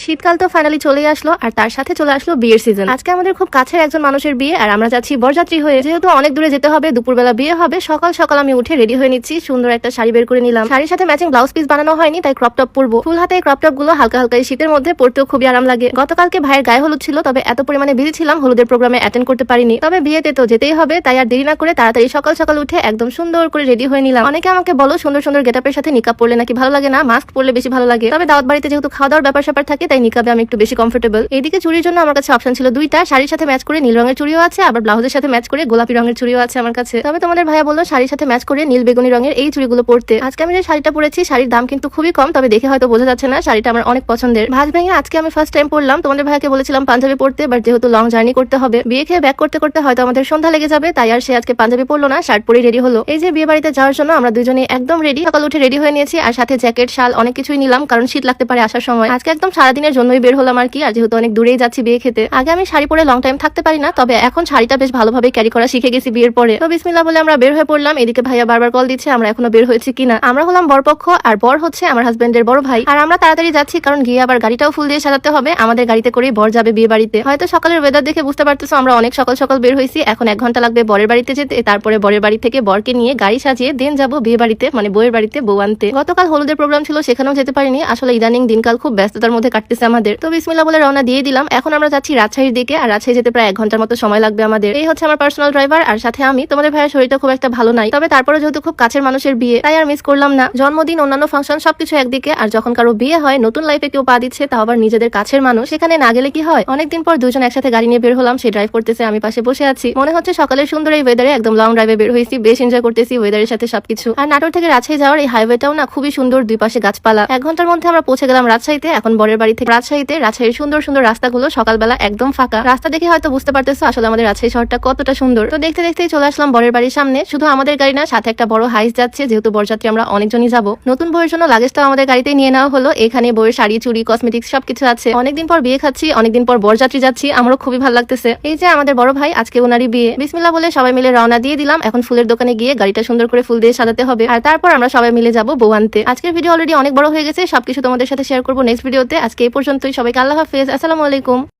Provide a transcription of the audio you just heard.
শীতকাল তো ফাইনালি চলে আসলো আর তার সাথে চলে আসলো বিয়ের সিজন। আজকে আমাদের খুব কাছের একজন মানুষের বিয়ে আর আমরা যাচ্ছি বরযাত্রী হয়ে। যেহেতু অনেক দূরে যেতে হবে, দুপুরবেলা বিয়ে হবে, সকাল সকাল আমি উঠে রেডি হয়ে নিচ্ছি। সুন্দর একটা শাড়ি বের করে নিলাম। শাড়ির সাথে ম্যাচিং ব্লাউজ পিস বানানো হয়নি, তাই ক্রপ টপ পরবো। ফুল হাতে ক্রপ টপ গুলো হালকা হালকা শীতের মধ্যে পরতেও খুবই আরাম লাগে। গতকালকে ভাইয়ের গায়ে হলুদ ছিল, তবে এত পরিমাণে বিজি ছিলাম হলুদের প্রোগ্রামে অ্যাটেন্ড করতে পারিনি। তবে বিয়েতে তো যেতেই হবে, তাই আর দেরি না করে তাড়াতাড়ি সকাল সকাল উঠে একদম সুন্দর করে রেডি হয়ে নিলাম। অনেকে আমাকে বলো সুন্দর সুন্দর গেটআপের সাথে নিকাব পরলে নাকি ভালো লাগে না, মাস্ক পরলে বেশি ভালো লাগে। তবে দাওয়াত বাড়িতে যেহেতু খাওয়া দাওয়ার ব্যাপার স্যাপার থাকে, তাই নিকাবে আমি একটু বেশি কমফোর্টেবল। এইদিকে চুরির জন্য আমার কাছে অপশন ছিল দুইটা। শাড়ির সাথে ম্যাচ করে নীল রঙের চুড়িও আছে, আবার ব্লাউজের সাথে ম্যাচ করে গোলাপি রঙের চুড়িও আছে আমার কাছে। তবে তোমাদের ভাইয়া বললো শাড়ির সাথে ম্যাচ করে নীল বেগুনি রঙের এই চুড়িগুলো পরতে। আজকে আমি যে শাড়িটা পরেছি, শাড়ির দাম কিন্তু খুবই কম, তবে দেখে হয়তো বোঝা যাচ্ছে না শাড়িটা আমার অনেক পছন্দের। ভাঁজ ভেঙে আজকে আমি ফার্স্ট টাইম পরলাম। তোমাদের ভাইয়াকে বলেছিলাম পাঞ্জাবি পরতে, বাট যেহেতু লং জার্নি করতে হবে, বিয়ে খেয়ে ব্যাক করতে করতে হয়তো আমাদের সন্ধ্যা লেগে যাবে, তাই আর সে আজকে পাঞ্জাবি পরলো না, শার্ট পরেই রেডি হলো। এই যে বিয়ে বাড়িতে যাওয়ার জন্য আমরা দুজনে একদম রেডি। সকাল উঠে রেডি হয়ে নিয়েছি আর সাথে জ্যাকেট, শাল অনেক কিছুই নিলাম, কারণ শীত লাগতে পারে আসার সময়। আজকে একদম সারাদিনের জন্যই বের হলাম আর কি। আর যেহেতু অনেক দূরেই যাচ্ছি বিয়ে খেতে, আগে আমি শাড়ি পরে লং টাইম থাকতে পারি না, তবে এখন শাড়িটা বেশ ভালোভাবে ক্যারি করা শিখে গেছি বিয়ের পরে। তো বিসমিল্লাহ বলে আমরা বের হয়ে পড়লাম। এদিকে ভাইয়া বারবার কল দিচ্ছে আমরা এখনো বের হয়েছি কিনা। আমরা হলাম বরপক্ষ আর বর হচ্ছে আমার হাজবেন্ডের বড় ভাই। আর আমরা তাড়াতাড়ি যাচ্ছি, কারণ গিয়ে আবার গাড়িটাও ফুল দিয়ে সাজাতে হবে। আমাদের গাড়িতে করেই বর যাবে বিয়ে বাড়িতে। হয়তো সকালের ওয়েদার দেখে বুঝতে পারতেছো আমরা অনেক সকাল সকাল বের হয়েছি। এখন 1 ঘন্টা লাগবে বরের বাড়িতে যেতে, তারপরে বরের বাড়ি থেকে বরকে নিয়ে গাড়ি সাজিয়ে দেন যাবো বিয়ে বাড়িতে, মানে বউয়ের বাড়িতে বউ আনতে। গতকাল হলুদের প্রোগ্রাম ছিল, সেখানেও যেতে পারিনি। আসলে ইদানিং দিনকাল খুব ব্যস্ততার মধ্যে কাটতেছে আমাদের। তো বিসমিল্লাহ বলে রওনা দিয়ে দিলাম। এখন আমরা যাচ্ছি রাজশাহীর দিকে, আর রাজশাহী যেতে প্রায় 1 ঘন্টার মতো সময় লাগবে আমাদের। এই হচ্ছে আমার পার্সোনাল ড্রাইভার, আর সাথে আমি। তোমাদের ভাইয়ের শরীরটা খুব একটা ভালো নাই, তবে তারপরে যেহেতু খুব কাছের মানুষের বিয়ে, তাই আর মিস করলাম না। জন্মদিন, অন্যান্য ফাংশন সবকিছু একদিকে, আর যখন কারো বিয়ে হয়, নতুন লাইফে কেউ পা দিচ্ছে, তাও আবার নিজেদের কাছের মানুষ, সেখানে না গেলে কি হয়। অনেকদিন পর দুজন একসাথে গাড়ি নিয়ে বের হলাম। সে ড্রাইভ করতেছে, আমি পাশে বসে আছি। মনে হচ্ছে সকালের সুন্দর এই ওয়েদারে একদম লং ড্রাইভে বের হয়েছি। বেশ এনজয় করতেছি ওয়েদারের সাথে সবকিছু। আর নাটোর থেকে রাজশাহী যাওয়ার এই হাইওয়েটাও না খুবই সুন্দর, দুই পাশে গাছপালা। 1 ঘন্টার মধ্যে আমরা পৌঁছে গেলাম রাজশাহীতে। এখন বরের বাড়ি থেকে রাজশাহীর সুন্দর সুন্দর রাস্তাগুলো সকালবেলা একদম ফাঁকা। রাস্তা দেখে হয়তো বুঝতে পারতেছো আসলে আমাদের রাজশাহী শহরটা কতটা সুন্দর। তো দেখতে দেখতেই চলে আসলাম বরের বাড়ির সামনে। শুধু আমাদের গাড়ি না, সাথে একটা বড় হাইস যাচ্ছে, যেহেতু বরযাত্রী আমরা অনেকজনই যাবো। নতুন বউয়ের জন্য লাগেজটাও আমাদের গাড়িতেই নিয়ে নেওয়া হলো। এখানে বউয়ের শাড়ি, চুড়ি, কসমেটিক্স সবকিছু আছে। অনেকদিন পর বিয়ে খাচ্ছি, অনেকদিন পর বরযাত্রী যাচ্ছি, আমারও খুবই ভালো লাগতেছে। এই যে আমাদের বড় ভাই, আজকে ওনারই বিয়ে। বিসমিল্লাহ বলে সবাই মিলে রওনা দিয়ে দিলাম। এখন ফুলের দোকানে গিয়ে গাড়িটা সুন্দর করে ফুল দিয়ে সাজাতে হবে, আর তারপর আমরা সবাই মিলে যাবো বউ আনতে। আজকের ভিডিও অলরেডি অনেক বড় হয়ে গেছে, সবকিছু তোমাদের সাথে শেয়ার করবো নেক্সট ভিডিওতে। আজকে এই পর্যন্তই। সবাইকে আল্লাহ হাফেজ, আসসালামু আলাইকুম।